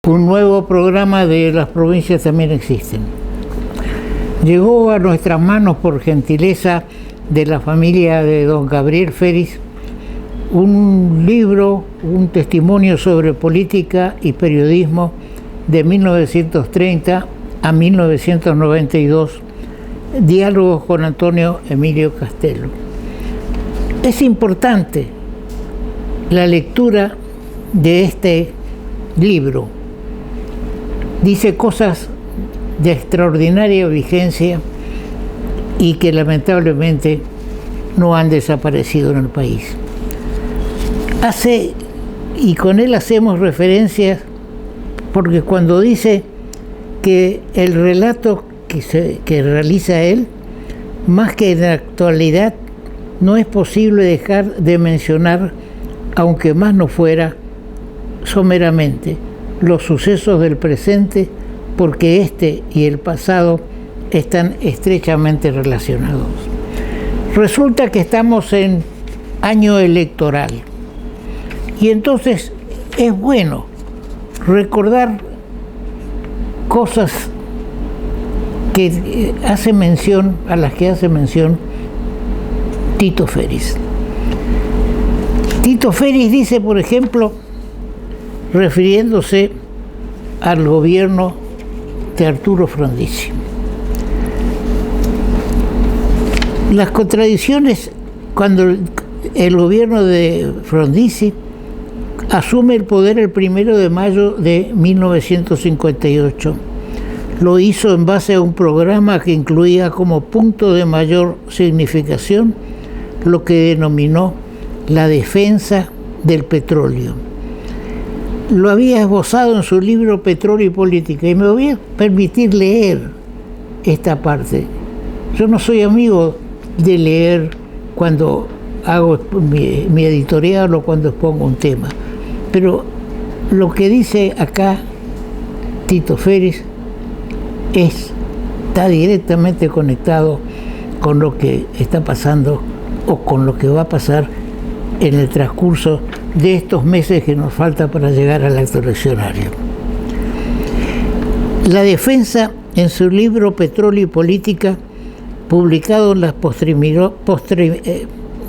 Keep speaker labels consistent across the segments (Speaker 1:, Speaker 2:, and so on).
Speaker 1: Un nuevo programa de las provincias también existen. Llegó a nuestras manos por gentileza de la familia de don Gabriel Feris un libro, un testimonio sobre política y periodismo de 1930 a 1992, diálogos con Antonio Emilio Castelo. Es importante la lectura de este libro. Dice cosas de extraordinaria vigencia y que lamentablemente no han desaparecido en el país. Y con él hacemos referencias porque cuando dice que el relato que realiza él, más que en la actualidad, no es posible dejar de mencionar, aunque más no fuera, someramente, los sucesos del presente, porque este y el pasado están estrechamente relacionados. Resulta que estamos en año electoral y entonces es bueno recordar cosas que a las que hace mención Tito Feris. Tito Feris dice, por ejemplo, refiriéndose al gobierno de Arturo Frondizi: las contradicciones cuando el gobierno de Frondizi asume el poder el 1 de mayo de 1958. Lo hizo en base a un programa que incluía como punto de mayor significación lo que denominó la defensa del petróleo. Lo había esbozado en su libro Petróleo y Política, y me voy a permitir leer esta parte. Yo no soy amigo de leer cuando hago mi editorial o cuando expongo un tema, pero lo que dice acá Tito Feris está directamente conectado con lo que está pasando o con lo que va a pasar en el transcurso de estos meses que nos falta para llegar al acto eleccionario. La defensa, en su libro Petróleo y Política, publicado en las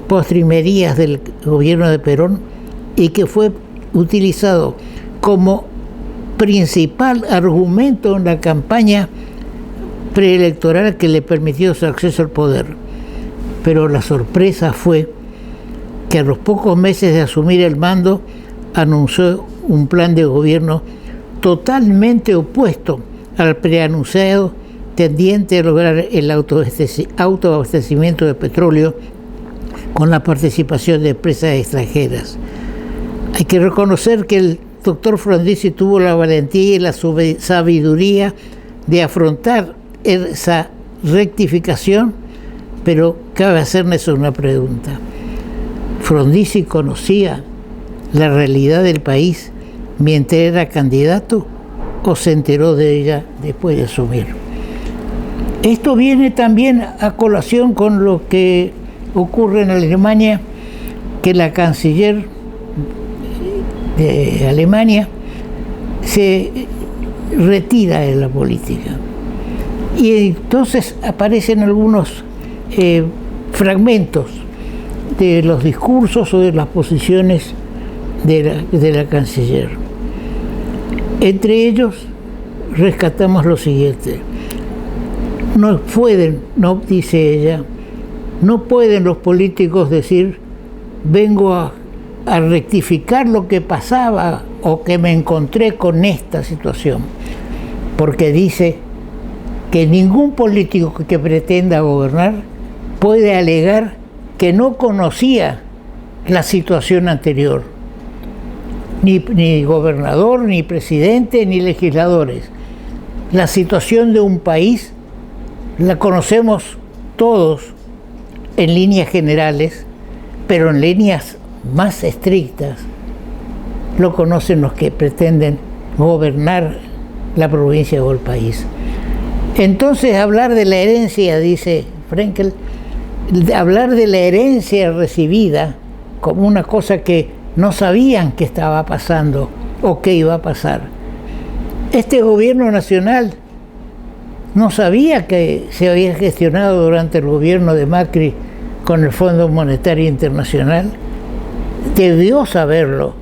Speaker 1: postrimerías del gobierno de Perón y que fue utilizado como principal argumento en la campaña preelectoral que le permitió su acceso al poder. Pero la sorpresa fue que a los pocos meses de asumir el mando anunció un plan de gobierno totalmente opuesto al preanunciado, tendiente a lograr el autoabastecimiento de petróleo con la participación de empresas extranjeras. Hay que reconocer que el doctor Frondizi tuvo la valentía y la sabiduría de afrontar esa rectificación, pero cabe hacerles una pregunta. ¿Frondizi conocía la realidad del país mientras era candidato o se enteró de ella después de asumir? Esto viene también a colación con lo que ocurre en Alemania, que la canciller de Alemania se retira de la política. Y entonces aparecen algunos fragmentos de los discursos o de las posiciones de la canciller. Entre ellos rescatamos lo siguiente: dice ella, no pueden los políticos decir vengo a rectificar lo que pasaba o que me encontré con esta situación, porque dice que ningún político que pretenda gobernar puede alegar que no conocía la situación anterior, ni gobernador, ni presidente, ni legisladores. La situación de un país la conocemos todos en líneas generales, pero en líneas más estrictas lo conocen los que pretenden gobernar la provincia o el país. Entonces, hablar de la herencia, dice Frenkel, hablar de la herencia recibida como una cosa que no sabían que estaba pasando o que iba a pasar, Este gobierno nacional no sabía que se había gestionado durante el gobierno de Macri con el Fondo Monetario Internacional. Debió saberlo,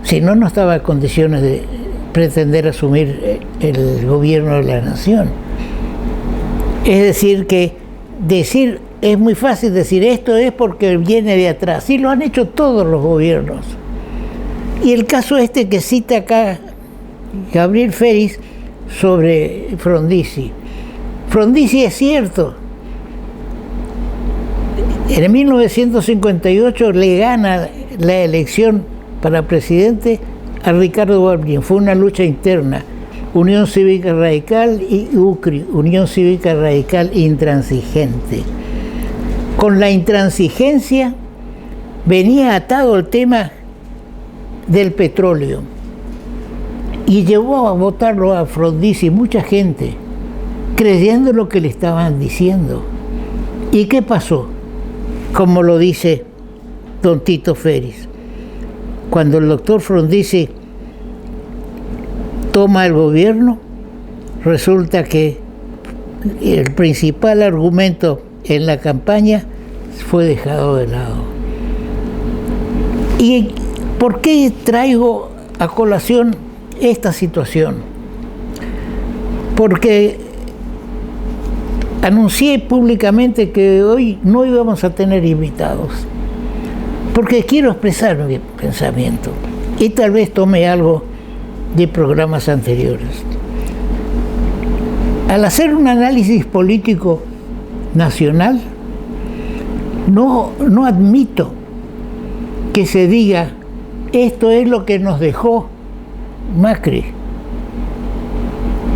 Speaker 1: si no, no estaba en condiciones de pretender asumir el gobierno de la nación. Es decir, es muy fácil decir esto es porque viene de atrás. Sí, lo han hecho todos los gobiernos. Y el caso que cita acá Gabriel Félix sobre Frondizi. Frondizi es cierto. En 1958 le gana la elección para presidente a Ricardo Balbín. Fue una lucha interna. Unión Cívica Radical y UCRI, Unión Cívica Radical Intransigente. Con la intransigencia venía atado el tema del petróleo y llevó a votarlo a Frondizi mucha gente, creyendo lo que le estaban diciendo. ¿Y qué pasó? Como lo dice don Tito Félix, cuando el doctor Frondizi toma el gobierno, resulta que el principal argumento en la campaña fue dejado de lado. ¿Y por qué traigo a colación esta situación? Porque anuncié públicamente que hoy no íbamos a tener invitados, porque quiero expresar mi pensamiento y tal vez tome algo de programas anteriores. Al hacer un análisis político nacional, no admito que se diga esto es lo que nos dejó Macri.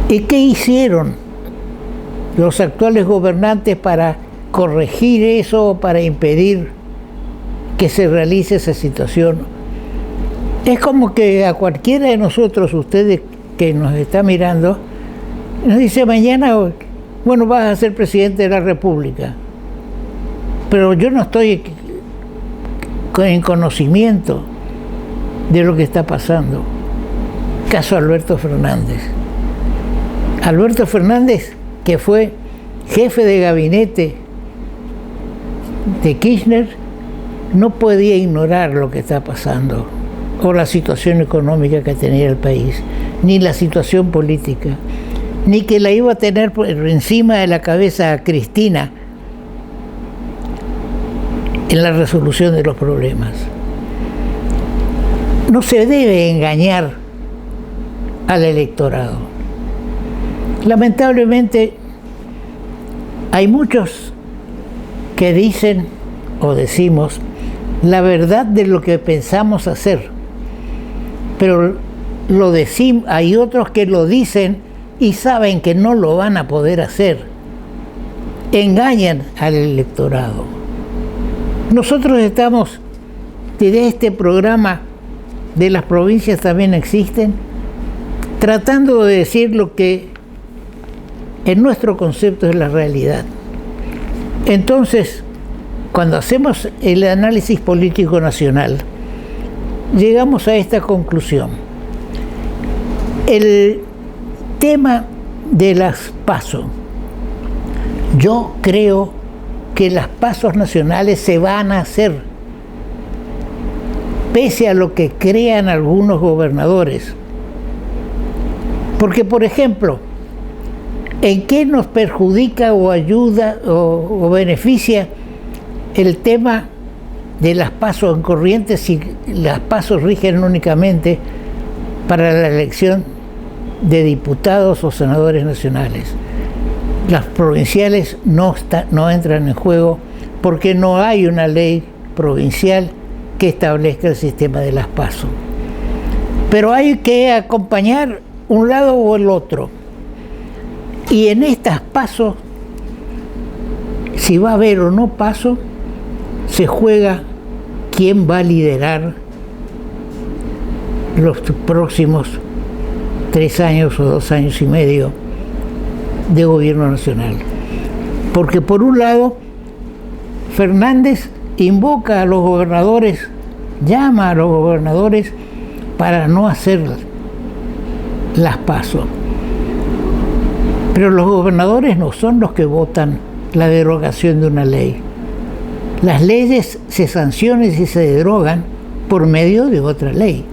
Speaker 1: ¿Y qué hicieron los actuales gobernantes para corregir eso, para impedir que se realice esa situación? Es como que a cualquiera de nosotros, ustedes que nos está mirando, nos dice mañana, bueno, vas a ser presidente de la República. Pero yo no estoy en conocimiento de lo que está pasando. Caso Alberto Fernández. Alberto Fernández, que fue jefe de gabinete de Kirchner, no podía ignorar lo que está pasando, o la situación económica que tenía el país, ni la situación política, ni que la iba a tener por encima de la cabeza a Cristina en la resolución de los problemas. No se debe engañar al electorado. Lamentablemente, hay muchos que dicen o decimos la verdad de lo que pensamos hacer, pero lo decimos, hay otros que lo dicen y saben que no lo van a poder hacer. Engañan al electorado. Nosotros estamos, desde este programa de las provincias también existen, tratando de decir lo que en nuestro concepto es la realidad. Entonces, cuando hacemos el análisis político nacional, llegamos a esta conclusión. El tema de las PASO, yo creo que las PASO nacionales se van a hacer, pese a lo que crean algunos gobernadores. Porque, por ejemplo, ¿en qué nos perjudica o ayuda o beneficia el tema de las PASO en Corrientes si las PASO rigen únicamente para la elección de diputados o senadores nacionales? Las provinciales no entran en juego porque no hay una ley provincial que establezca el sistema de las PASO. Pero hay que acompañar un lado o el otro. Y en estas PASO, si va a haber o no PASO, se juega quién va a liderar los próximos 3 años o 2 años y medio de gobierno nacional. Porque por un lado, Fernández invoca a los gobernadores, llama a los gobernadores para no hacer las PASO. Pero los gobernadores no son los que votan la derogación de una ley. Las leyes se sancionan y se derogan por medio de otra ley.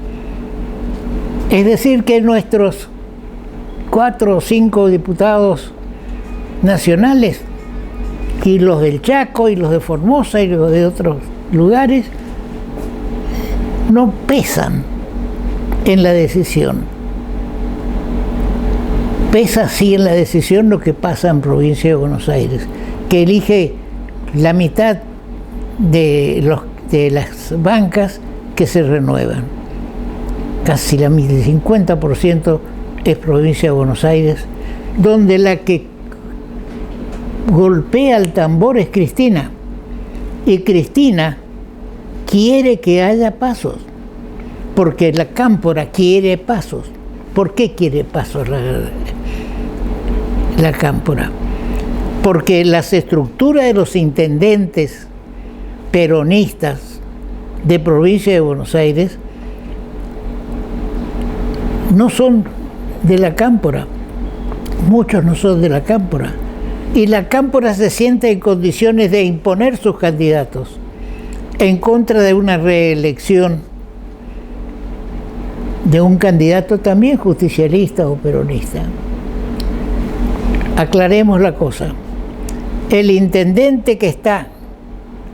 Speaker 1: Es decir, que nuestros 4 o 5 diputados nacionales, y los del Chaco, y los de Formosa, y los de otros lugares, no pesan en la decisión. Pesa sí en la decisión lo que pasa en Provincia de Buenos Aires, que elige la mitad de las bancas que se renuevan. Casi el 50% es Provincia de Buenos Aires, donde la que golpea el tambor es Cristina. Y Cristina quiere que haya pasos, porque la Cámpora quiere pasos. ¿Por qué quiere pasos la Cámpora? Porque las estructuras de los intendentes peronistas de Provincia de Buenos Aires no son de la Cámpora. Muchos no son de la Cámpora. Y la Cámpora se siente en condiciones de imponer sus candidatos en contra de una reelección de un candidato también justicialista o peronista. Aclaremos la cosa. El intendente que está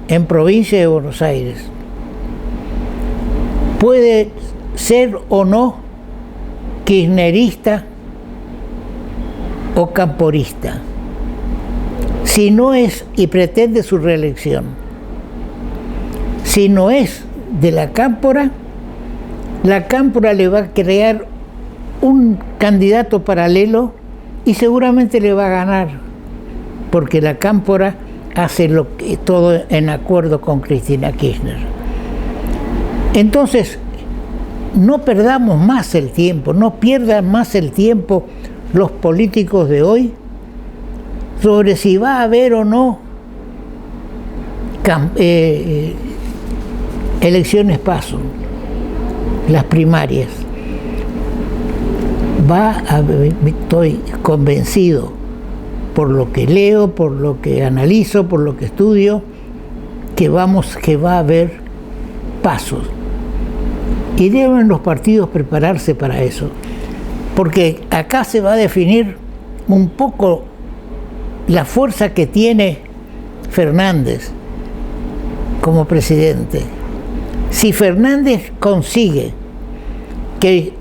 Speaker 1: en Provincia de Buenos Aires puede ser o no kirchnerista o camporista, si no es y pretende su reelección. Si no es de la Cámpora le va a crear un candidato paralelo y seguramente le va a ganar, porque la Cámpora hace todo en acuerdo con Cristina Kirchner. Entonces, no perdamos más el tiempo, no pierdan más el tiempo los políticos de hoy sobre si va a haber o no elecciones PASO, las primarias. Estoy convencido por lo que leo, por lo que analizo, por lo que estudio, que va a haber pasos. Y deben los partidos prepararse para eso, porque acá se va a definir un poco la fuerza que tiene Fernández como presidente. Si Fernández consigue que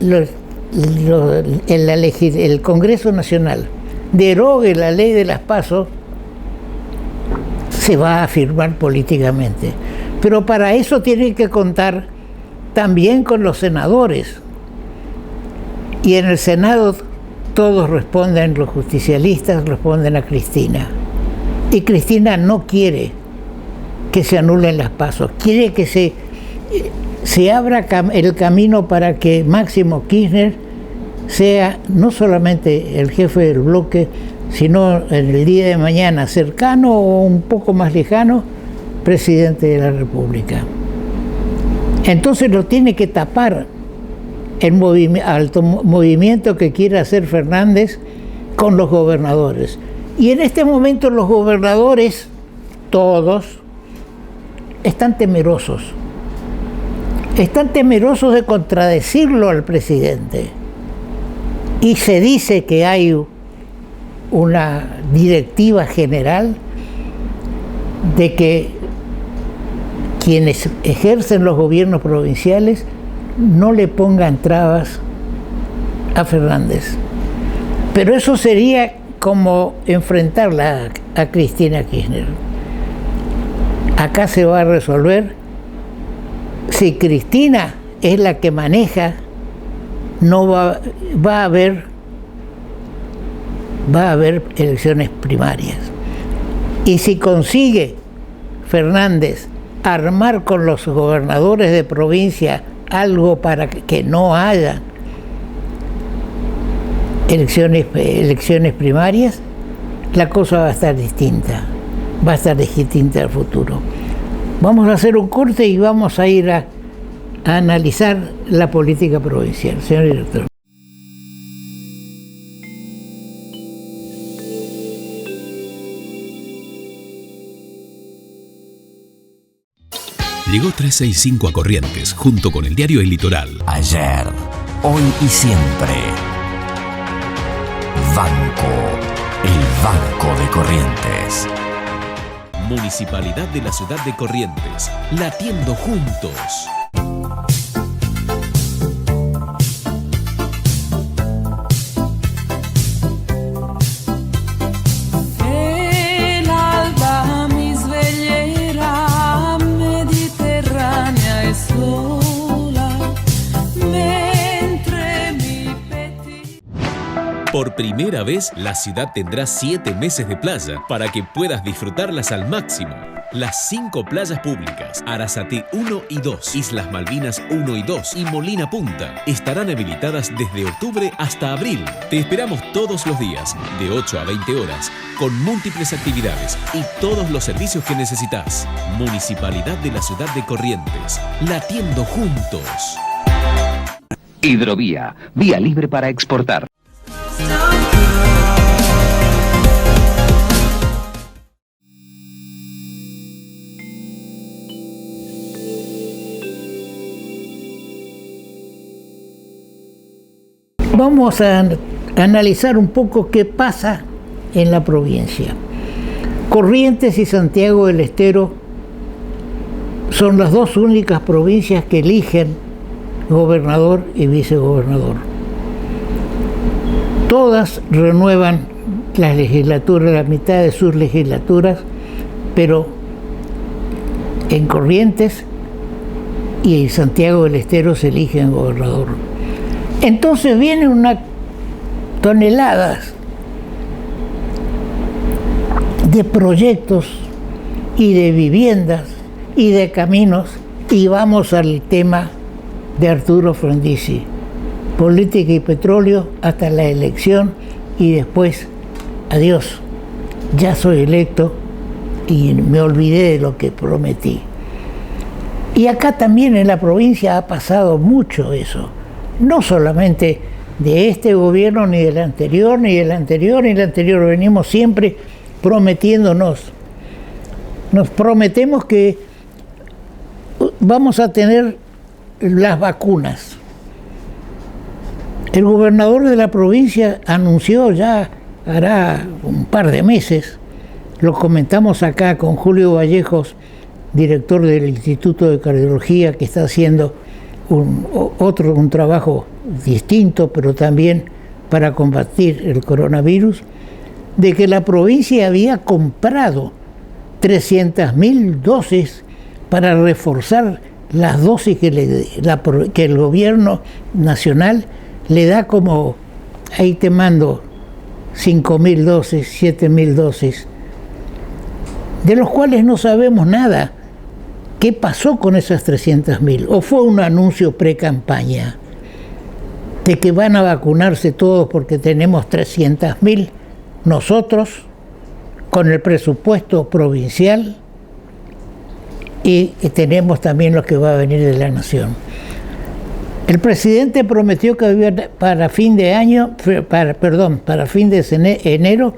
Speaker 1: el Congreso Nacional derogue la ley de las PASO, se va a afirmar políticamente. Pero para eso tiene que contar también con los senadores. Y en el Senado todos responden, los justicialistas responden a Cristina. Y Cristina no quiere que se anulen las PASO, quiere que se abra el camino para que Máximo Kirchner sea no solamente el jefe del bloque, sino en el día de mañana, cercano o un poco más lejano, presidente de la República. Entonces lo tiene que tapar el alto movimiento que quiere hacer Fernández con los gobernadores. Y en este momento los gobernadores, todos, están temerosos. Están temerosos de contradecirlo al presidente. Y se dice que hay una directiva general de que quienes ejercen los gobiernos provinciales no le pongan trabas a Fernández. Pero eso sería como enfrentarla a Cristina Kirchner. Acá se va a resolver si Cristina es la que maneja, no va a haber elecciones primarias. Y si consigue Fernández armar con los gobernadores de provincia algo para que no haya elecciones primarias, la cosa va a estar distinta al futuro. Vamos a hacer un corte y vamos a ir a analizar la política provincial. Señor director.
Speaker 2: Llegó 365 a Corrientes, junto con el diario El Litoral.
Speaker 3: Ayer, hoy y siempre. Banco, el Banco de Corrientes.
Speaker 2: Municipalidad de la Ciudad de Corrientes, latiendo juntos. Por primera vez, la ciudad tendrá 7 meses de playa para que puedas disfrutarlas al máximo. Las 5 playas públicas, Arasate 1 y 2, Islas Malvinas 1 y 2 y Molina Punta, estarán habilitadas desde octubre hasta abril. Te esperamos todos los días, de 8 a 20 horas, con múltiples actividades y todos los servicios que necesitas. Municipalidad de la Ciudad de Corrientes, latiendo juntos.
Speaker 4: Hidrovía, vía libre para exportar.
Speaker 1: Vamos a analizar un poco qué pasa en la provincia. Corrientes y Santiago del Estero son las dos únicas provincias que eligen gobernador y vicegobernador. Todas renuevan las legislaturas, la mitad de sus legislaturas, pero en Corrientes y en Santiago del Estero se eligen gobernador. Entonces vienen unas toneladas de proyectos y de viviendas y de caminos, y vamos al tema de Arturo Frondizi, política y petróleo hasta la elección, y después adiós, ya soy electo y me olvidé de lo que prometí. Y acá también en la provincia ha pasado mucho eso, no solamente de este gobierno, ni del anterior, ni del anterior, ni del anterior. Venimos siempre prometiéndonos. Nos prometemos que vamos a tener las vacunas. El gobernador de la provincia anunció ya, hará un par de meses, lo comentamos acá con Julio Vallejos, director del Instituto de Cardiología, que está haciendo un trabajo distinto, pero también para combatir el coronavirus, de que la provincia había comprado 300.000 dosis para reforzar las dosis que el gobierno nacional le da, como ahí te mando 5.000 dosis, 7.000 dosis, de los cuales no sabemos nada. ¿Qué pasó con esas 300.000? ¿O fue un anuncio pre-campaña de que van a vacunarse todos porque tenemos 300.000 nosotros con el presupuesto provincial y tenemos también lo que va a venir de la nación? El presidente prometió que para fin de año, para fin de enero,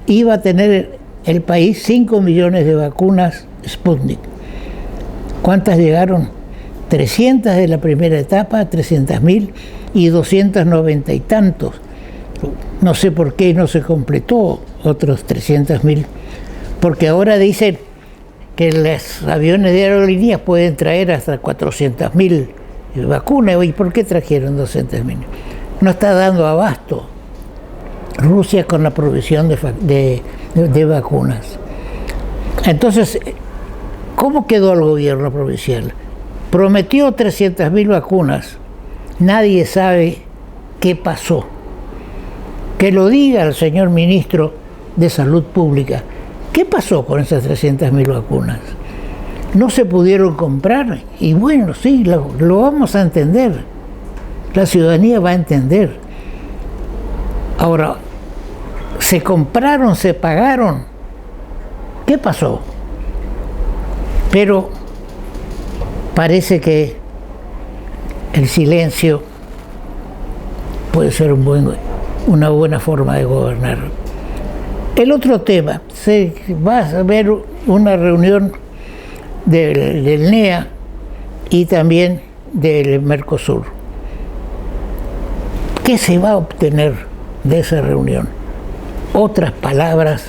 Speaker 1: iba a tener el país 5 millones de vacunas Sputnik. ¿Cuántas llegaron? 300 de la primera etapa, 300.000 y 290 y tantos. No sé por qué no se completó otros 300.000, porque ahora dicen que los aviones de aerolíneas pueden traer hasta 400.000 vacunas. ¿Y por qué trajeron 200.000? No está dando abasto Rusia con la provisión de vacunas. Entonces, ¿cómo quedó el gobierno provincial? Prometió 300.000 vacunas. Nadie sabe qué pasó. Que lo diga el señor ministro de Salud Pública. ¿Qué pasó con esas 300.000 vacunas? No se pudieron comprar, y bueno, sí, lo vamos a entender. La ciudadanía va a entender. Ahora, se compraron, se pagaron. ¿Qué pasó? Pero parece que el silencio puede ser una buena forma de gobernar. El otro tema, se va a haber una reunión del NEA y también del Mercosur. ¿Qué se va a obtener de esa reunión? Otras palabras.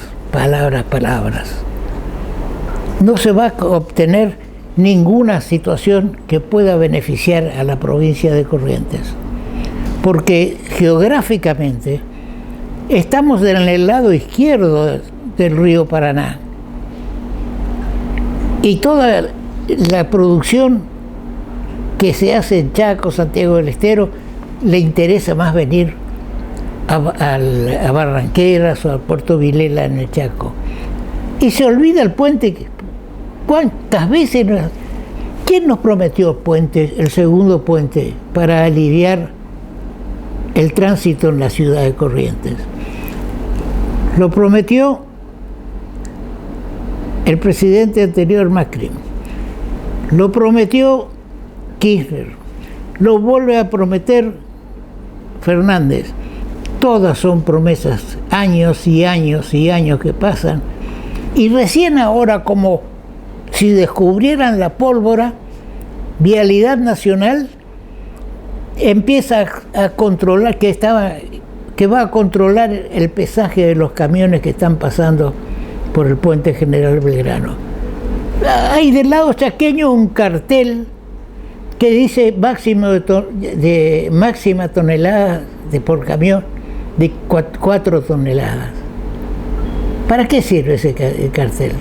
Speaker 1: No se va a obtener ninguna situación que pueda beneficiar a la provincia de Corrientes, porque geográficamente estamos en el lado izquierdo del río Paraná y toda la producción que se hace en Chaco, Santiago del Estero, le interesa más venir a Barranqueras o a Puerto Vilela en el Chaco. Y se olvida el puente. ¿Cuántas veces? ¿Quién nos prometió el segundo puente, para aliviar el tránsito en la ciudad de Corrientes? Lo prometió el presidente anterior, Macri. Lo prometió Kirchner. Lo vuelve a prometer Fernández. Todas son promesas, años y años y años que pasan. Y recién ahora, como si descubrieran la pólvora, Vialidad Nacional empieza a controlar, que va a controlar el pesaje de los camiones que están pasando por el puente General Belgrano. Hay del lado chaqueño un cartel que dice máxima tonelada por camión de 4 toneladas. ¿Para qué sirve ese cartel?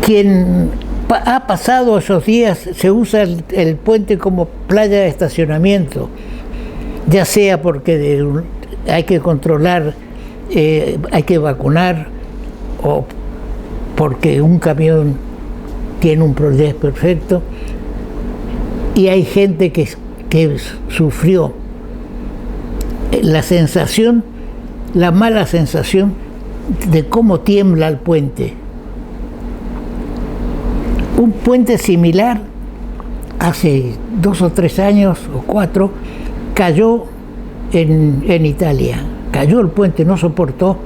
Speaker 1: Quien ha pasado esos días, se usa el puente como playa de estacionamiento, ya sea porque hay que controlar, hay que vacunar, o porque un camión tiene un desperfecto, y hay gente que sufrió la mala sensación de cómo tiembla el puente. Un puente similar, hace 2 o 3 años o 4, cayó en Italia. Cayó el puente, no soportó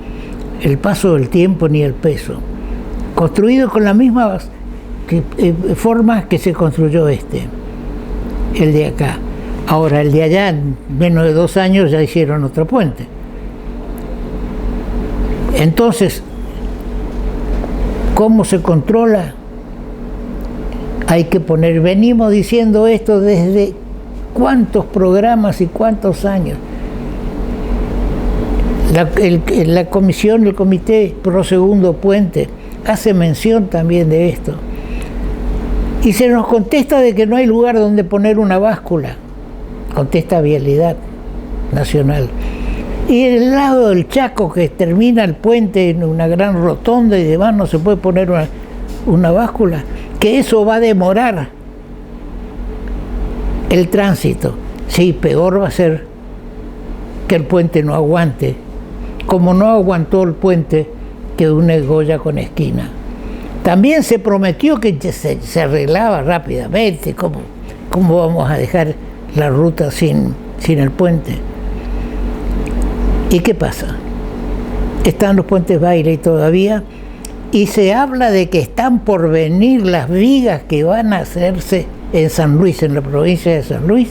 Speaker 1: el paso del tiempo ni el peso. Construido con la misma forma que se construyó el de acá. Ahora, el de allá, en menos de 2 años, ya hicieron otro puente. Entonces, ¿cómo se controla? Hay que venimos diciendo esto desde cuántos programas y cuántos años. La comisión, el comité pro segundo puente, hace mención también de esto. Y se nos contesta de que no hay lugar donde poner una báscula. Contesta Vialidad Nacional. Y en el lado del Chaco, que termina el puente en una gran rotonda y demás, no se puede poner una báscula, que eso va a demorar el tránsito. Sí, peor va a ser que el puente no aguante, como no aguantó el puente que une Goya con Esquina. También se prometió que se arreglaba rápidamente. ¿Cómo vamos a dejar la ruta sin el puente? ¿Y qué pasa? Están los puentes Bailey todavía, y se habla de que están por venir las vigas que van a hacerse en San Luis, en la provincia de San Luis,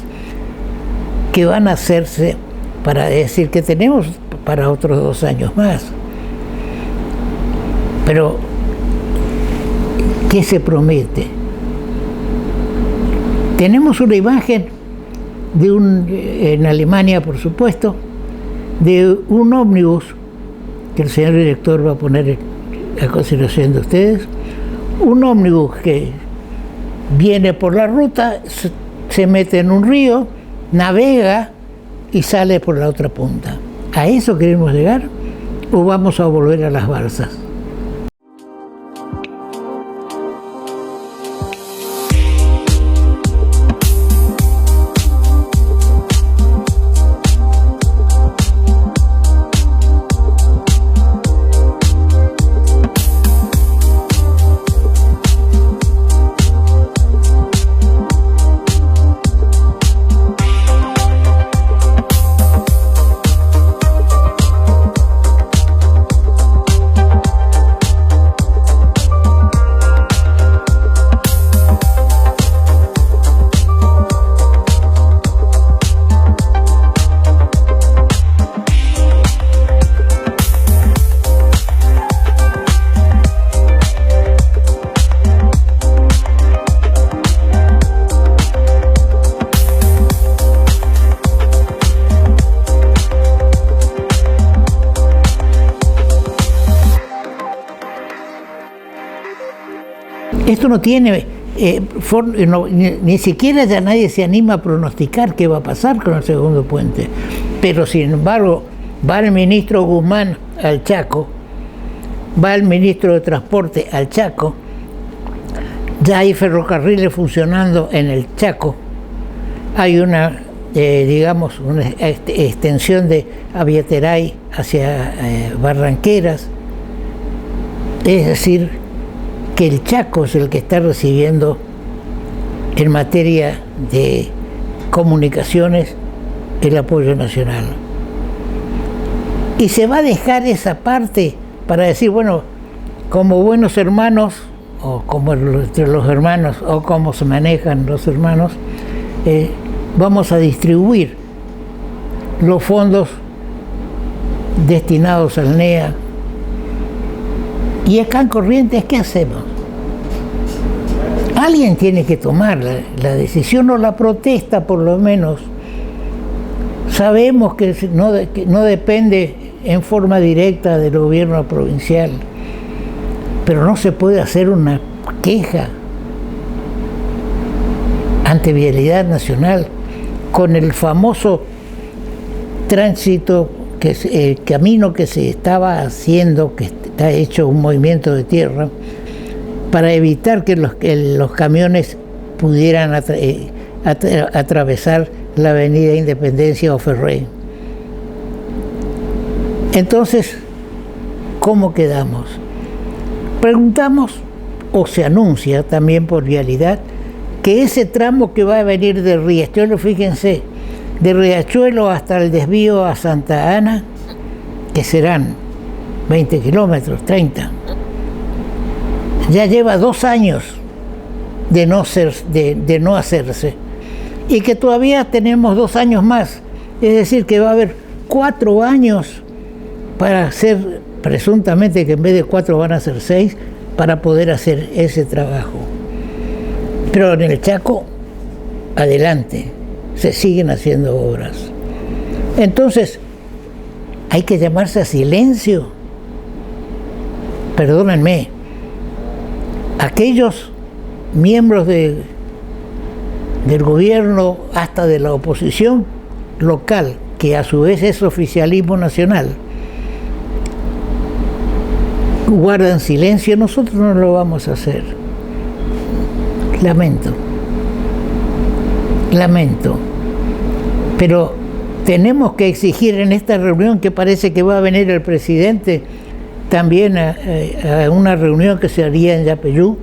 Speaker 1: que van a hacerse para decir que tenemos para otros 2 años más. Pero, ¿qué se promete? Tenemos una imagen en Alemania, por supuesto, de un ómnibus que el señor director va a poner a consideración de ustedes, un ómnibus que viene por la ruta, se mete en un río, navega y sale por la otra punta. ¿A eso queremos llegar o vamos a volver a las balsas? Esto no tiene, ni siquiera ya nadie se anima a pronosticar qué va a pasar con el segundo puente. Pero sin embargo, va el ministro Guzmán al Chaco, va el ministro de Transporte al Chaco, ya hay ferrocarriles funcionando en el Chaco, hay una, digamos, una extensión de Aviateray hacia Barranqueras. Es decir, que el Chaco es el que está recibiendo en materia de comunicaciones el apoyo nacional. Y se va a dejar esa parte para decir, bueno, como buenos hermanos, o como entre los hermanos, o como se manejan los hermanos, vamos a distribuir los fondos destinados al NEA. Y acá en Corrientes, ¿qué hacemos? Alguien tiene que tomar la decisión o la protesta, por lo menos. Sabemos que no depende en forma directa del gobierno provincial, pero no se puede hacer una queja ante Vialidad Nacional con el famoso tránsito, que es el camino que se estaba haciendo, que está hecho un movimiento de tierra, para evitar que los camiones pudieran atravesar la avenida Independencia o Ferrey. Entonces, ¿cómo quedamos? Preguntamos, o se anuncia también por Vialidad, que ese tramo que va a venir de Riachuelo, fíjense, de Riachuelo hasta el desvío a Santa Ana, que serán 20 kilómetros, 30, ya lleva 2 años de no hacerse, y que todavía tenemos 2 años más, es decir, que va a haber 4 años para hacer, presuntamente que en vez de 4 van a ser 6, para poder hacer ese trabajo. Pero en el Chaco, adelante, se siguen haciendo obras. Entonces, hay que llamarse a silencio. Perdónenme, aquellos miembros del gobierno, hasta de la oposición local, que a su vez es oficialismo nacional, guardan silencio, nosotros no lo vamos a hacer. Lamento. Pero tenemos que exigir en esta reunión, que parece que va a venir el presidente también a una reunión que se haría en Yapeyú,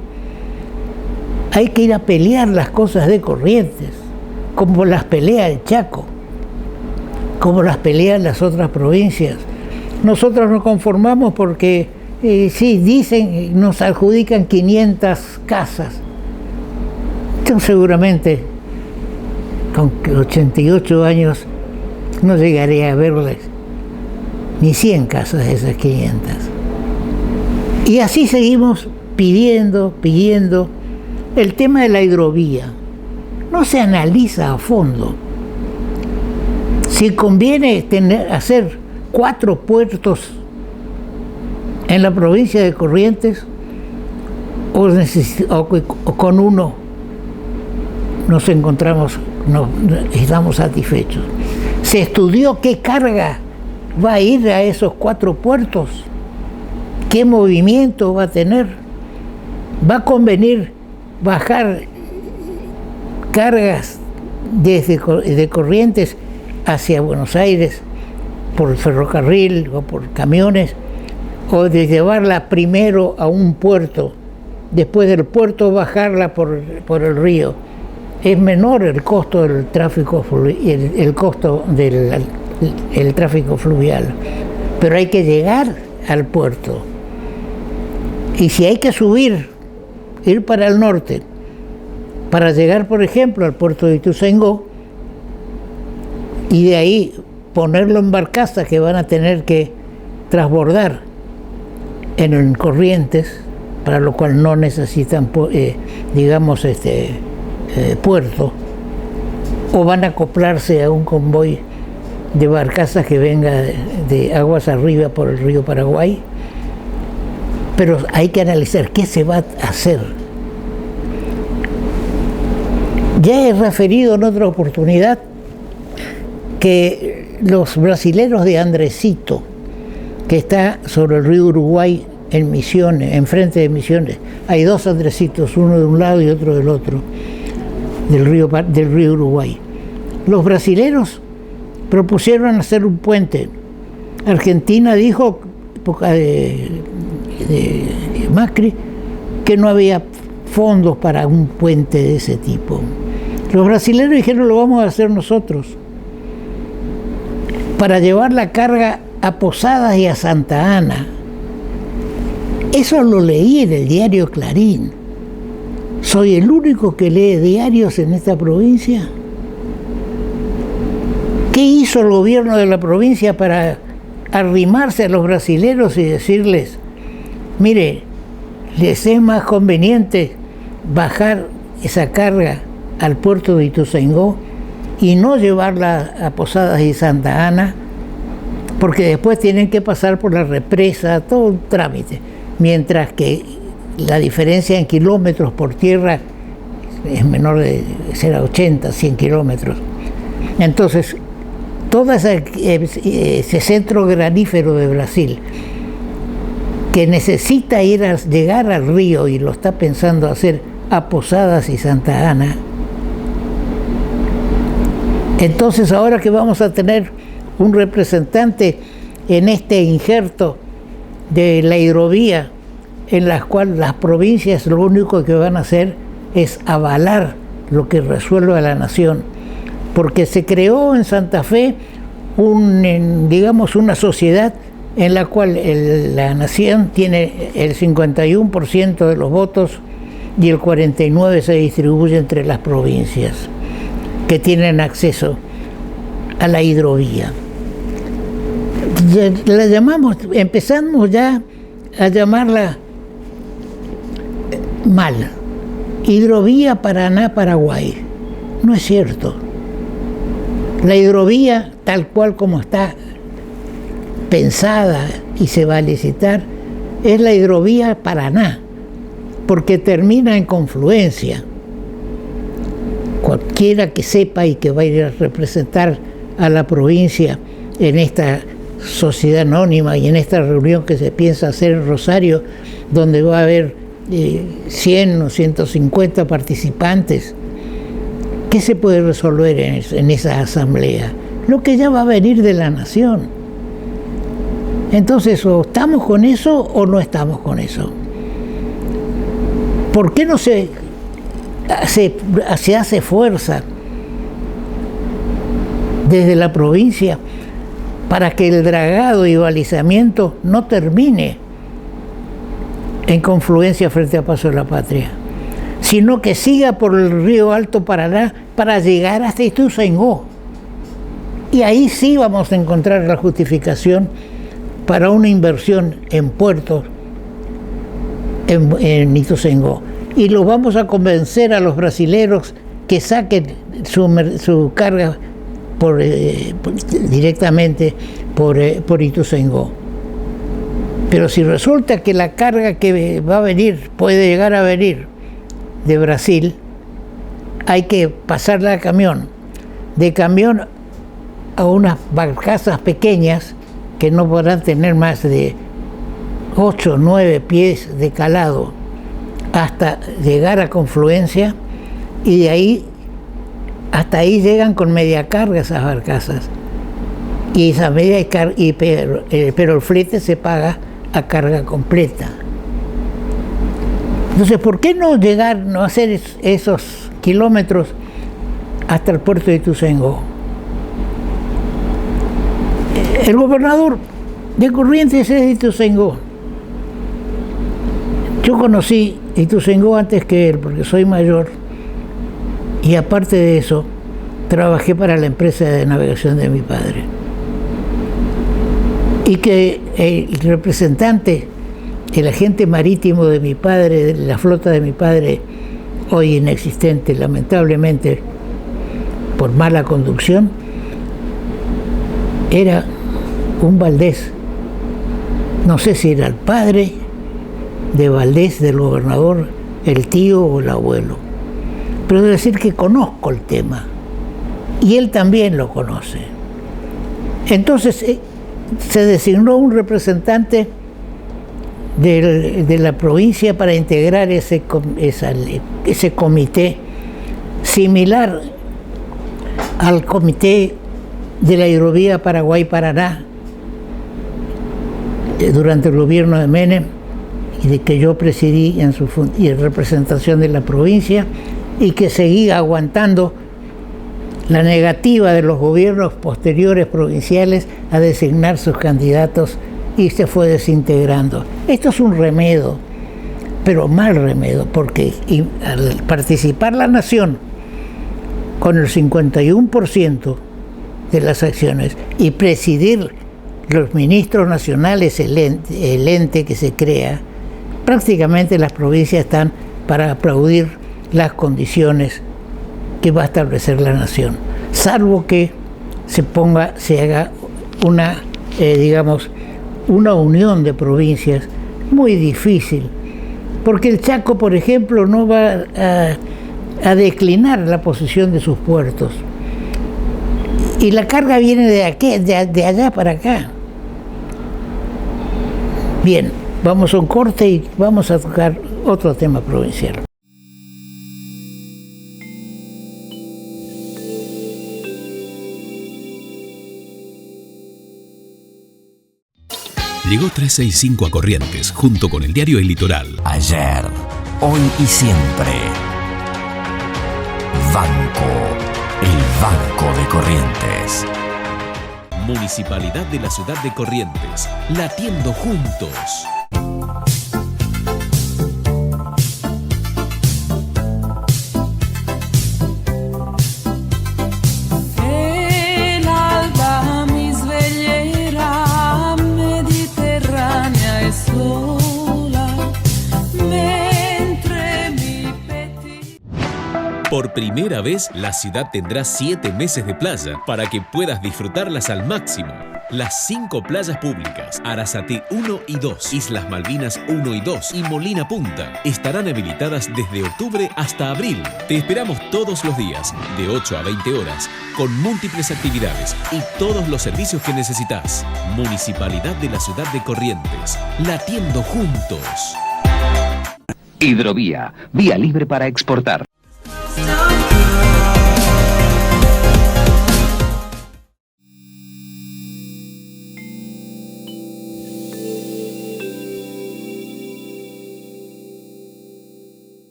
Speaker 1: hay que ir a pelear las cosas de Corrientes, como las pelea el Chaco, como las pelean las otras provincias. Nosotros nos conformamos porque sí, dicen, nos adjudican 500 casas. Yo seguramente con 88 años no llegaré a verles ni 100 casas de esas 500. Y así seguimos pidiendo. El tema de la hidrovía no se analiza a fondo. Si conviene hacer 4 puertos en la provincia de Corrientes, o con uno estamos satisfechos. ¿Se estudió qué carga va a ir a esos 4 puertos? ¿Qué movimiento va a tener? ¿Va a convenir bajar cargas de Corrientes hacia Buenos Aires por ferrocarril o por camiones, o de llevarla primero a un puerto, después del puerto bajarla por el río? Es menor el costo del tráfico, el costo del tráfico fluvial, pero hay que llegar al puerto. Y si hay que ir para el norte, para llegar, por ejemplo, al puerto de Ituzaingó, y de ahí ponerlo en barcazas que van a tener que transbordar en Corrientes, para lo cual no necesitan, puerto, o van a acoplarse a un convoy de barcazas que venga de aguas arriba por el río Paraguay. Pero hay que analizar qué se va a hacer Ya he referido en otra oportunidad que los brasileros de Andresito, que está sobre el río Uruguay en Misiones, enfrente de Misiones, hay dos Andresitos, uno de un lado y otro del otro, del río Uruguay. Los brasileros propusieron hacer un puente. Argentina dijo, época de Macri, que no había fondos para un puente de ese tipo. Los brasileños dijeron, lo vamos a hacer nosotros, para llevar la carga a Posadas y a Santa Ana. Eso lo leí en el diario Clarín. ¿Soy el único que lee diarios en esta provincia? ¿Qué hizo el gobierno de la provincia para arrimarse a los brasileros y decirles, mire, les es más conveniente bajar esa carga al puerto de Ituzaingó y no llevarla a Posadas y Santa Ana, porque después tienen que pasar por la represa, todo un trámite, mientras que la diferencia en kilómetros por tierra es menor de ser a 80, 100 kilómetros. Entonces, todo ese centro granífero de Brasil, que necesita llegar al río y lo está pensando hacer a Posadas y Santa Ana, entonces ahora que vamos a tener un representante en este injerto de la hidrovía, en la cual las provincias lo único que van a hacer es avalar lo que resuelva la nación, porque se creó en Santa Fe digamos una sociedad en la cual la nación tiene el 51% de los votos y el 49% se distribuye entre las provincias que tienen acceso a la hidrovía. La llamamos, empezamos ya a llamarla mal, hidrovía Paraná-Paraguay. No es cierto. La hidrovía, tal cual como está pensada y se va a licitar, es la hidrovía Paraná, porque termina en confluencia. Cualquiera que sepa y que va a ir a representar a la provincia en esta sociedad anónima y en esta reunión que se piensa hacer en Rosario, donde va a haber 100 o 150 participantes, ¿qué se puede resolver en esa asamblea? Lo que ya va a venir de la nación. Entonces, o estamos con eso o no estamos con eso. ¿Por qué no se hace fuerza desde la provincia para que el dragado y balizamiento no termine en confluencia frente a Paso de la Patria, sino que siga por el río Alto Paraná para llegar hasta Ituzaingó? Y ahí sí vamos a encontrar la justificación para una inversión en puertos en Ituzaingó. Y los vamos a convencer a los brasileros que saquen su carga directamente por Ituzaingó. Pero si resulta que la carga que va a venir, puede llegar a venir de Brasil, hay que pasarla a camión. De camión a unas barcazas pequeñas que no podrán tener más de 8 o 9 pies de calado, hasta llegar a confluencia, y de ahí hasta ahí llegan con media carga esas barcazas, y esa media pero el flete se paga a carga completa. Entonces, ¿por qué no hacer esos kilómetros hasta el puerto de Ituzaingó? El gobernador de Corrientes es de Ituzaingó. Yo conocí Ituzaingó antes que él, porque soy mayor, y aparte de eso, trabajé para la empresa de navegación de mi padre. Y que el representante, el agente marítimo de mi padre, de la flota de mi padre, hoy inexistente, lamentablemente, por mala conducción, era un Valdés. No sé si era el padre de Valdés, del gobernador, el tío o el abuelo. pero debo decir que conozco el tema y él también lo conoce. Entonces se designó un representante de la provincia para integrar ese comité similar al comité de la hidrovía Paraguay-Paraná durante el gobierno de Menem, y de que yo presidí en representación de la provincia, y que seguía aguantando la negativa de los gobiernos posteriores provinciales a designar sus candidatos, y se fue desintegrando. Esto es un remedio, pero mal remedio, porque al participar la nación con el 51% de las acciones y presidir los ministros nacionales, el ente que se crea, prácticamente las provincias están para aplaudir las condiciones que va a establecer la nación, salvo que se haga una, una unión de provincias muy difícil, porque el Chaco, por ejemplo, no va a declinar la posición de sus puertos, y la carga viene de allá para acá. Bien, vamos a un corte y vamos a tocar otro tema provincial.
Speaker 2: Llegó 365 a Corrientes, junto con el diario El Litoral.
Speaker 3: Ayer, hoy y siempre. Banco, el Banco de Corrientes.
Speaker 2: Municipalidad de la ciudad de Corrientes, latiendo juntos.
Speaker 5: El alba misvegliera mediterránea es sola, mentre mi petit...
Speaker 2: Por primera vez, la ciudad tendrá 7 meses de playa para que puedas disfrutarlas al máximo. Las 5 playas públicas, Arasate 1 y 2, Islas Malvinas 1 y 2 y Molina Punta, estarán habilitadas desde octubre hasta abril. Te esperamos todos los días, de 8 a 20 horas, con múltiples actividades y todos los servicios que necesitas. Municipalidad de la ciudad de Corrientes, latiendo juntos.
Speaker 4: Hidrovía, vía libre para exportar.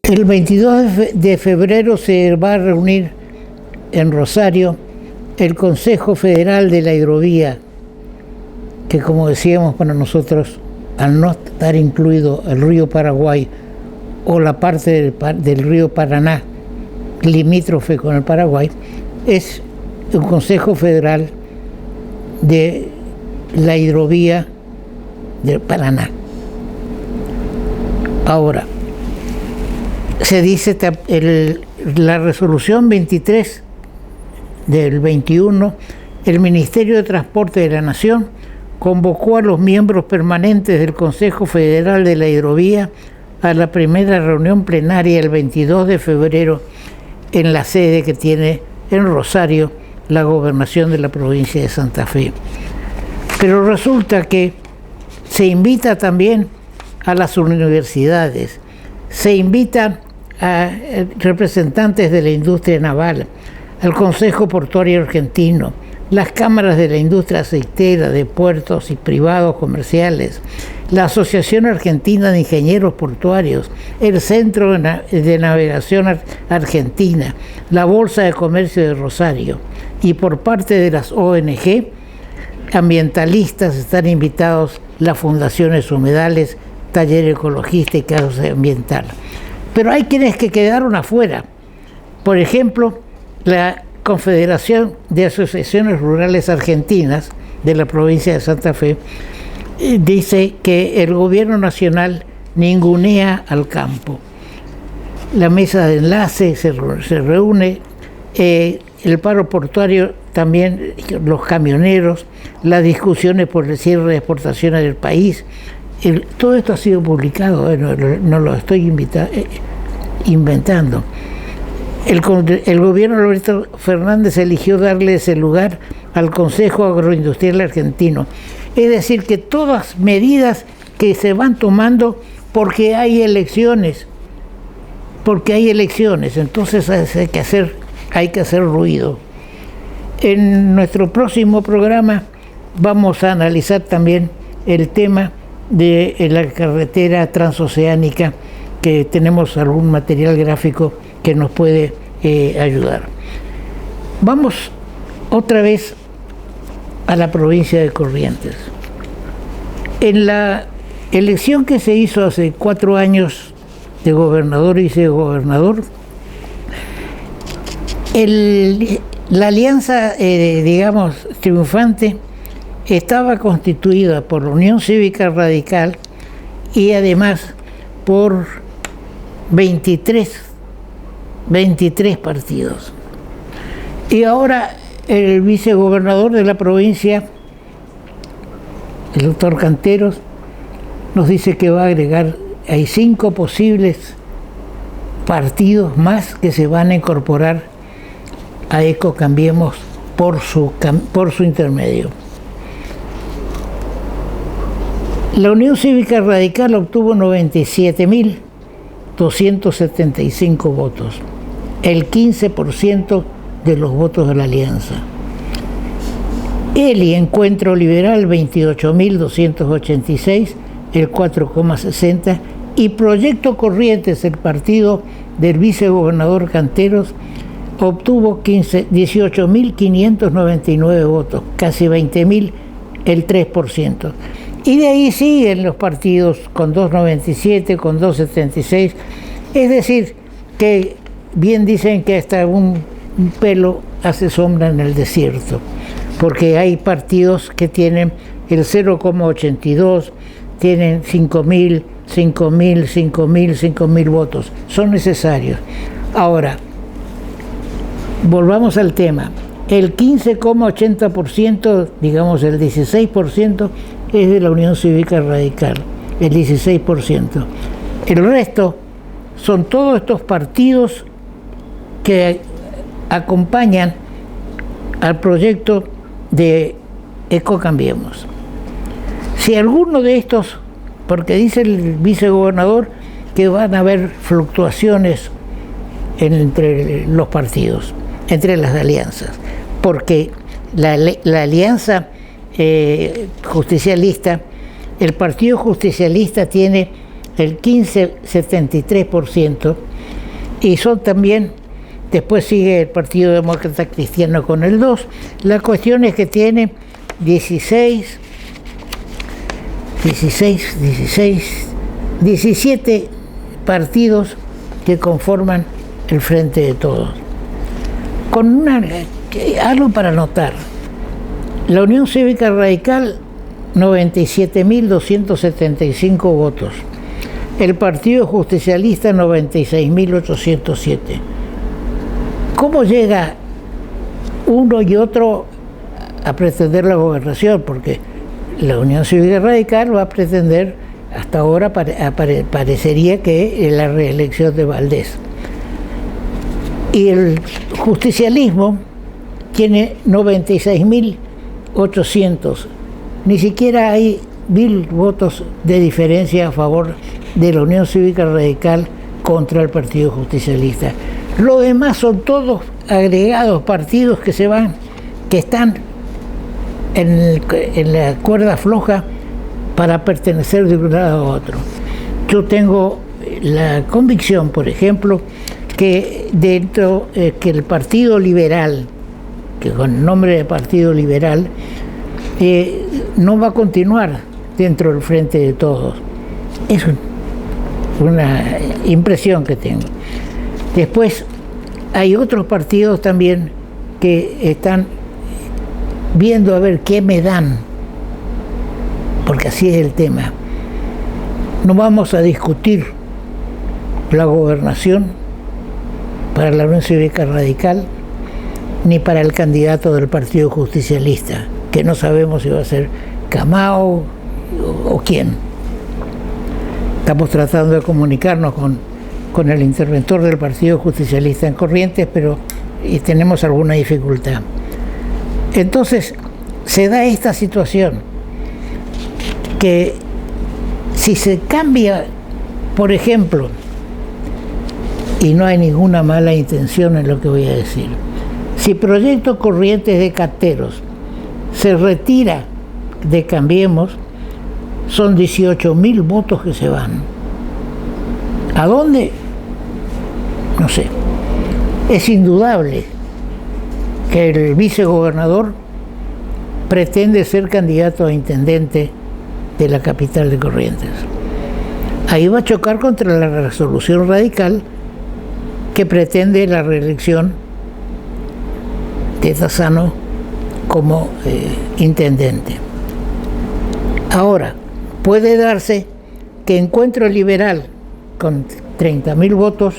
Speaker 1: El 22 de febrero se va a reunir en Rosario el Consejo Federal de la Hidrovía, que, como decíamos, para nosotros, al no estar incluido el río Paraguay o la parte del río Paraná limítrofe con el Paraguay, es un Consejo Federal de la Hidrovía del Paraná. Ahora, se dice la resolución 23 del 21, el Ministerio de Transporte de la Nación convocó a los miembros permanentes del Consejo Federal de la Hidrovía a la primera reunión plenaria el 22 de febrero en la sede que tiene en Rosario la gobernación de la provincia de Santa Fe. Pero resulta que se invita también a las universidades, se invitan a representantes de la industria naval, al Consejo Portuario Argentino, las cámaras de la industria aceitera, de puertos y privados comerciales, la Asociación Argentina de Ingenieros Portuarios, el Centro de Navegación Argentina, la Bolsa de Comercio de Rosario, y por parte de las ONG ambientalistas están invitados las fundaciones Humedales, Taller Ecologista y Causa Ambiental. Pero hay quienes que quedaron afuera. Por ejemplo, la Confederación de Asociaciones Rurales Argentinas de la provincia de Santa Fe dice que el gobierno nacional ningunea al campo. La mesa de enlace se reúne, el paro portuario también, los camioneros, las discusiones por el cierre de exportaciones del país. Todo esto ha sido publicado, no lo estoy inventando. el gobierno de Alberto Fernández eligió darle ese lugar al Consejo Agroindustrial Argentino. Es decir, que todas medidas que se van tomando porque hay elecciones, entonces hay que hacer ruido. En nuestro próximo programa vamos a analizar también el tema de la carretera transoceánica, que tenemos algún material gráfico que nos puede ayudar. Vamos otra vez a la provincia de Corrientes. En la elección que se hizo hace 4 años de gobernador y vicegobernador, la alianza, digamos, triunfante estaba constituida por la Unión Cívica Radical y además por 23 partidos. Y ahora el vicegobernador de la provincia, el doctor Canteros, nos dice que va a agregar, hay 5 posibles partidos más que se van a incorporar a ECO Cambiemos por su intermedio. La Unión Cívica Radical obtuvo 97.275 votos, el 15% de los votos de la alianza. El Encuentro Liberal, 28.286, el 4,60%, y Proyecto Corrientes, el partido del vicegobernador Canteros, obtuvo 18.599 votos, casi 20.000, el 3%. Y de ahí siguen los partidos con 2,97, con 2,76. Es decir, que bien dicen que hasta un pelo hace sombra en el desierto, porque hay partidos que tienen el 0,82, tienen 5.000 votos. Son necesarios. Ahora, volvamos al tema. El 15,80%, digamos el 16%, es de la Unión Cívica Radical, el 16%. El resto son todos estos partidos que acompañan al proyecto de ECO Cambiemos. Si alguno de estos, porque dice el vicegobernador que van a haber fluctuaciones entre los partidos, entre las alianzas, porque la alianza justicialista, el Partido Justicialista tiene el 15,73%, y son también, después sigue el Partido Demócrata Cristiano con el 2%. La cuestión es que tiene 17 partidos que conforman el Frente de Todos. Con algo para notar: la Unión Cívica Radical, 97.275 votos. El Partido Justicialista, 96.807. ¿Cómo llega uno y otro a pretender la gobernación? Porque la Unión Cívica Radical va a pretender, hasta ahora parecería que la reelección de Valdés. Y el justicialismo tiene 96.800. Ni siquiera hay 1.000 votos de diferencia a favor de la Unión Cívica Radical contra el Partido Justicialista. Lo demás son todos agregados, partidos que están en la cuerda floja para pertenecer de un lado a otro. Yo tengo la convicción, por ejemplo, que que el Partido Liberal, que con el nombre de Partido Liberal, no va a continuar dentro del Frente de Todos. Es una impresión que tengo. Después hay otros partidos también que están viendo a ver qué me dan, porque así es el tema. No vamos a discutir la gobernación para la Unión Cívica Radical ni para el candidato del Partido Justicialista, que no sabemos si va a ser Camao o quién. Estamos tratando de comunicarnos con con el interventor del Partido Justicialista en Corrientes, pero tenemos alguna dificultad. Entonces, se da esta situación que si se cambia, por ejemplo, y no hay ninguna mala intención en lo que voy a decir, si Proyecto Corrientes de Canteros se retira de Cambiemos, son 18.000 votos que se van. ¿A dónde? No sé. Es indudable que el vicegobernador pretende ser candidato a intendente de la capital de Corrientes. Ahí va a chocar contra la resolución radical que pretende la reelección de Tassano como intendente. Ahora, puede darse que Encuentro Liberal, con 30.000 votos,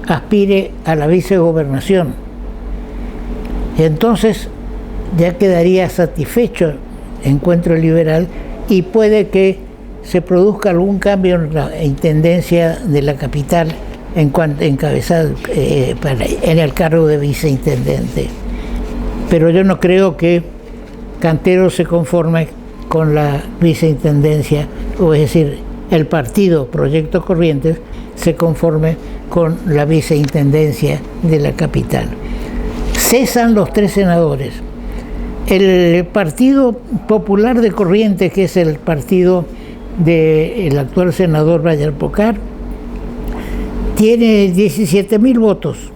Speaker 1: aspire a la vicegobernación. Y entonces ya quedaría satisfecho Encuentro Liberal y puede que se produzca algún cambio en la intendencia de la capital encabezada en el cargo de viceintendente. Pero yo no creo que Canteros se conforme con la viceintendencia, o es decir, el partido Proyecto Corrientes se conforme con la viceintendencia de la capital. Cesan los 3 senadores. El Partido Popular de Corrientes, que es el partido del actual senador Bayar Pocar, tiene 17.000 votos,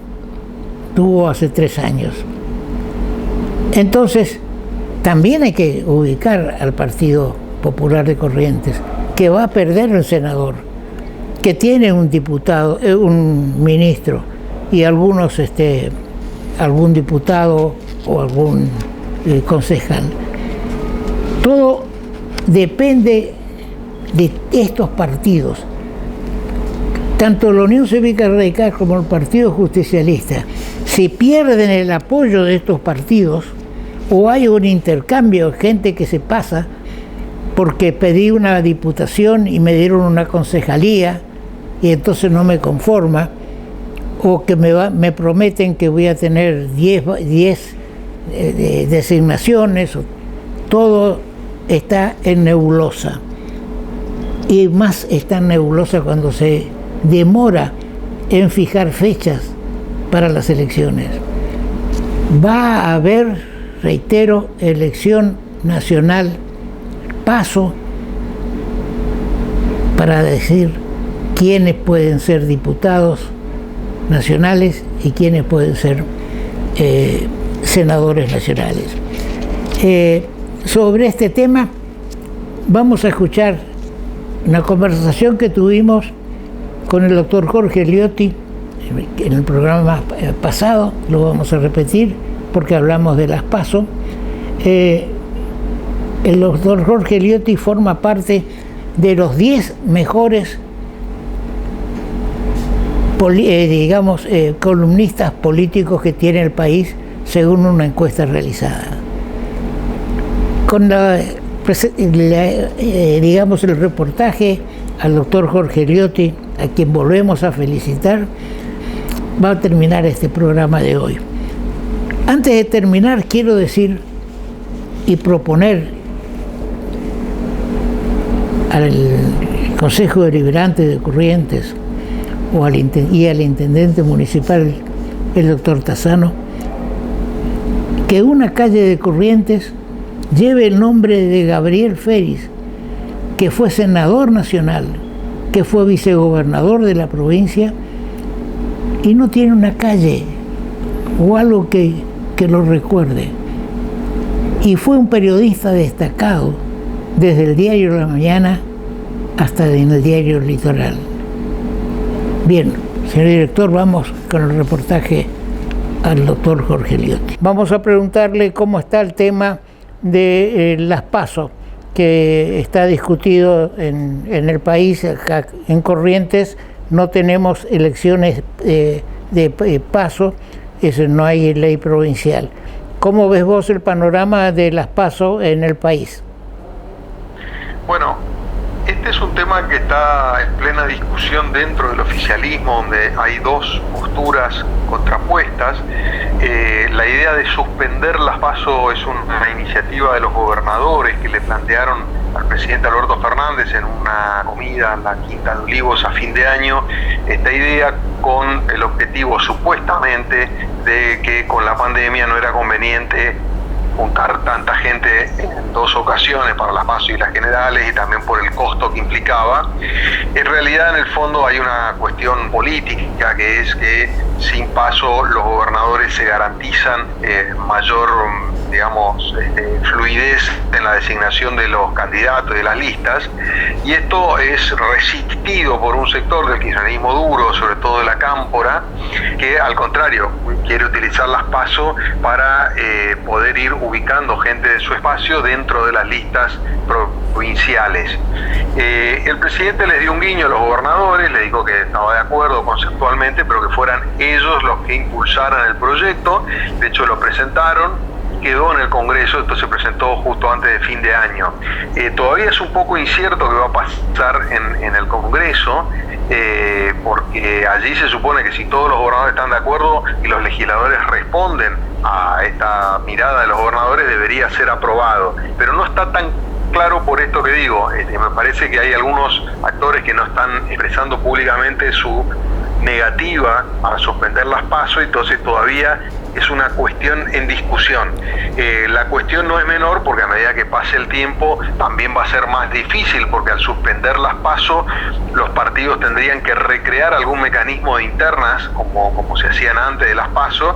Speaker 1: tuvo hace 3 años. Entonces, también hay que ubicar al Partido Popular de Corrientes, que va a perder el senador, que tiene un diputado, un ministro y algunos, algún diputado o algún concejal. Todo depende de estos partidos. Tanto la Unión Cívica Radical como el Partido Justicialista, si pierden el apoyo de estos partidos, o hay un intercambio, gente que se pasa, porque pedí una diputación y me dieron una concejalía y entonces no me conforma, o que me prometen que voy a tener 10 designaciones, todo está en nebulosa. Y más está en nebulosa cuando se demora en fijar fechas para las elecciones. Va a haber, reitero, elección nacional, paso para decir quiénes pueden ser diputados nacionales y quiénes pueden ser senadores nacionales. Sobre este tema vamos a escuchar una conversación que tuvimos con el doctor Jorge Liotti en el programa pasado, lo vamos a repetir porque hablamos de las PASO. El doctor Jorge Liotti forma parte de los 10 mejores columnistas políticos que tiene el país según una encuesta realizada. Con el reportaje al doctor Jorge Liotti, a quien volvemos a felicitar, va a terminar este programa de hoy. Antes de terminar, quiero decir y proponer al Consejo Deliberante de Corrientes y al intendente municipal, el doctor Tassano, que una calle de Corrientes lleve el nombre de Gabriel Félix, que fue senador nacional, que fue vicegobernador de la provincia y no tiene una calle o algo que lo recuerde. Y fue un periodista destacado desde el diario La Mañana hasta en el diario Litoral. Bien, señor director, vamos con el reportaje al doctor Jorge Liotti. Vamos a preguntarle cómo está el tema de las PASO, que está discutido en el país. Acá en Corrientes no tenemos elecciones de PASO, no hay ley provincial. ¿Cómo ves vos el panorama de las PASO en el país?
Speaker 6: Bueno, Este es un tema que está en plena discusión dentro del oficialismo, donde hay dos posturas contrapuestas. La idea de suspender las PASO es una iniciativa de los gobernadores que le plantearon al presidente Alberto Fernández en una comida en la Quinta de Olivos a fin de año, esta idea con el objetivo supuestamente de que con la pandemia no era conveniente juntar tanta gente en dos ocasiones para las PASO y las generales, y también por el costo que implicaba. En realidad, en el fondo, hay una cuestión política, que es que sin PASO los gobernadores se garantizan mayor, digamos, fluidez en la designación de los candidatos y de las listas, y esto es resistido por un sector del kirchnerismo duro, sobre todo de la cámpora, que al contrario quiere utilizar las PASO para poder ir ubicando gente de su espacio dentro de las listas provinciales. El presidente les dio un guiño a los gobernadores, le dijo que estaba de acuerdo conceptualmente, pero que fueran ellos los que impulsaran el proyecto. De hecho, lo presentaron, quedó en el Congreso, esto se presentó justo antes de fin de año. Todavía es un poco incierto qué va a pasar en el Congreso, porque allí se supone que si todos los gobernadores están de acuerdo y los legisladores responden a esta mirada de los gobernadores, debería ser aprobado. Pero no está tan claro por esto que digo. Me parece que hay algunos actores que no están expresando públicamente su negativa a suspender las PASO, entonces todavía es una cuestión en discusión. La cuestión no es menor, porque a medida que pase el tiempo también va a ser más difícil, porque al suspender las PASO los partidos tendrían que recrear algún mecanismo de internas como se hacían antes de las PASO,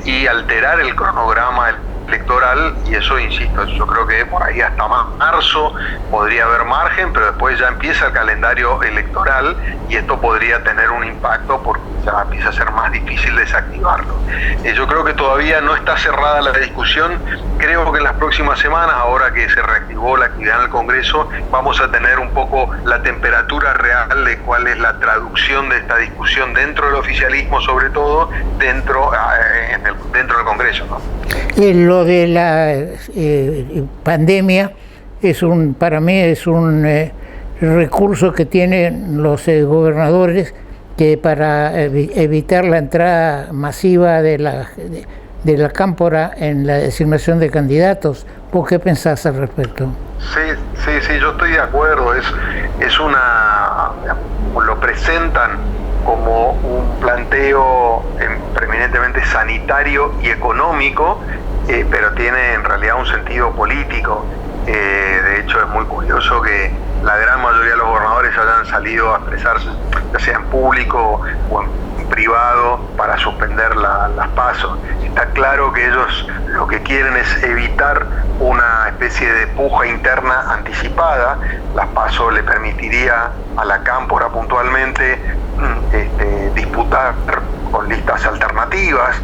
Speaker 6: y alterar el cronograma electoral, y eso, insisto, yo creo que por ahí hasta marzo podría haber margen, pero después ya empieza el calendario electoral y esto podría tener un impacto porque ya empieza a ser más difícil desactivarlo. Yo creo que todavía no está cerrada la discusión. Creo que en las próximas semanas, ahora que se reactivó la actividad en el Congreso, vamos a tener un poco la temperatura real de cuál es la traducción de esta discusión dentro del oficialismo, sobre todo dentro del Congreso, ¿no?
Speaker 1: Lo de la pandemia para mí es un recurso que tienen los gobernadores, que para evitar la entrada masiva de la cámpora en la designación de candidatos. ¿Vos qué pensás al respecto?
Speaker 6: Sí, yo estoy de acuerdo. Lo presentan como un planteo preeminentemente sanitario y económico, pero tiene en realidad un sentido político. De hecho, es muy curioso que la gran mayoría de los gobernadores hayan salido a expresarse, ya sea en público o en privado, para suspender las PASO. Está claro que ellos lo que quieren es evitar una especie de puja interna anticipada. Las PASO le permitiría a la cámpora puntualmente disputar con listas alternativas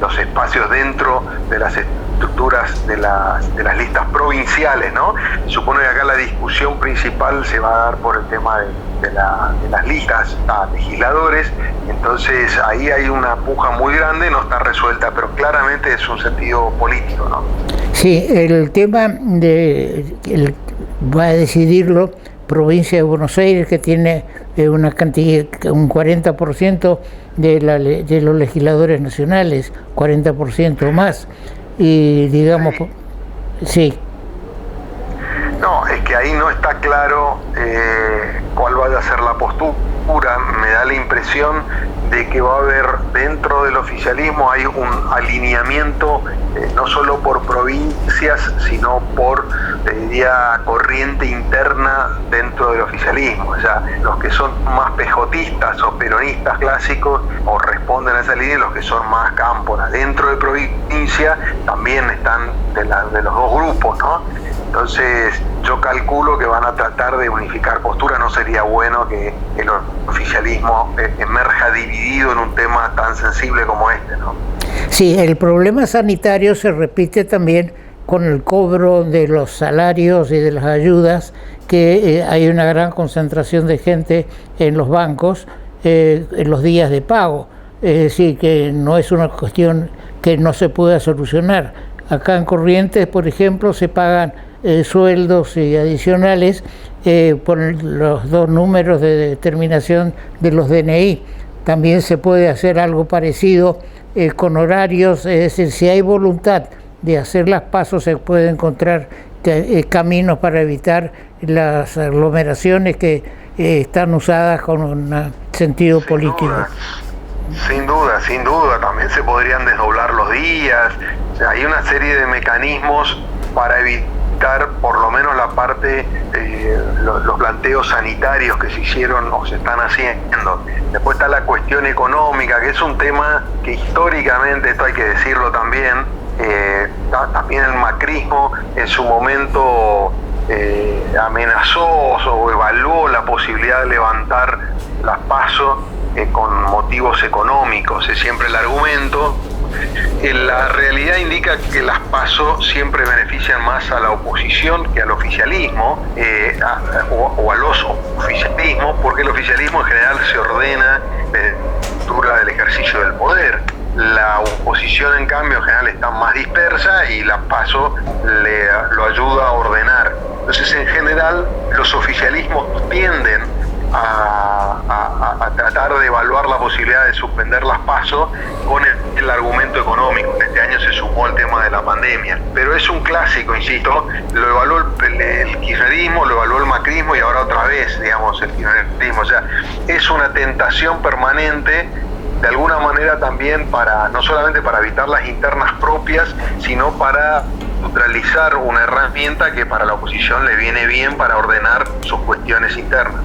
Speaker 6: los espacios dentro de las estructuras de las listas provinciales, ¿no? Se supone que acá la discusión principal se va a dar por el tema de las listas a legisladores, entonces ahí hay una puja muy grande, no está resuelta, pero claramente es un sentido político, ¿no?
Speaker 1: Sí, el tema va a decidirlo provincia de Buenos Aires, que tiene una cantidad, un 40% de los legisladores nacionales, 40% más, y digamos, sí.
Speaker 6: No, es que ahí no está claro cuál vaya a ser la postura. Me da la impresión de que va a haber dentro del oficialismo hay un alineamiento no solo por provincias, sino por, diría, corriente interna dentro del oficialismo. O sea, los que son más pejotistas o peronistas clásicos o responden a esa línea, y los que son más cámpora dentro de provincia también están de los dos grupos, ¿no? Entonces yo calculo que van a tratar de unificar posturas. No sería bueno que el oficialismo emerja dividido en un tema tan sensible como este, ¿no?
Speaker 1: Sí, el problema sanitario se repite también con el cobro de los salarios y de las ayudas, que hay una gran concentración de gente en los bancos en los días de pago. Es decir, que no es una cuestión que no se pueda solucionar. Acá en Corrientes, por ejemplo, se pagan sueldos adicionales por los 2 números de determinación de los DNI. También se puede hacer algo parecido con horarios, es decir, si hay voluntad de hacer las PASO se puede encontrar caminos para evitar las aglomeraciones que están usadas con un sentido político.
Speaker 6: Sin duda, también se podrían desdoblar los días, o sea, hay una serie de mecanismos para evitar por lo menos la parte, los planteos sanitarios que se hicieron o se están haciendo. Después está la cuestión económica, que es un tema que históricamente, esto hay que decirlo también, también el macrismo en su momento amenazó o evaluó la posibilidad de levantar las PASO con motivos económicos, es siempre el argumento. La realidad indica que las PASO siempre benefician más a la oposición que al oficialismo, o a los oficialismos, porque el oficialismo en general se ordena dentro del ejercicio del poder. La oposición, en cambio, en general está más dispersa y la PASO lo ayuda a ordenar. Entonces, en general, los oficialismos tienden a tratar de evaluar la posibilidad de suspender las PASO con el argumento económico. Este año se sumó el tema de la pandemia, pero es un clásico, insisto, lo evaluó el kirchnerismo, lo evaluó el macrismo y ahora otra vez, digamos, el kirchnerismo. O sea, es una tentación permanente, de alguna manera también no solamente para evitar las internas propias, sino para neutralizar una herramienta que para la oposición le viene bien para ordenar sus cuestiones internas.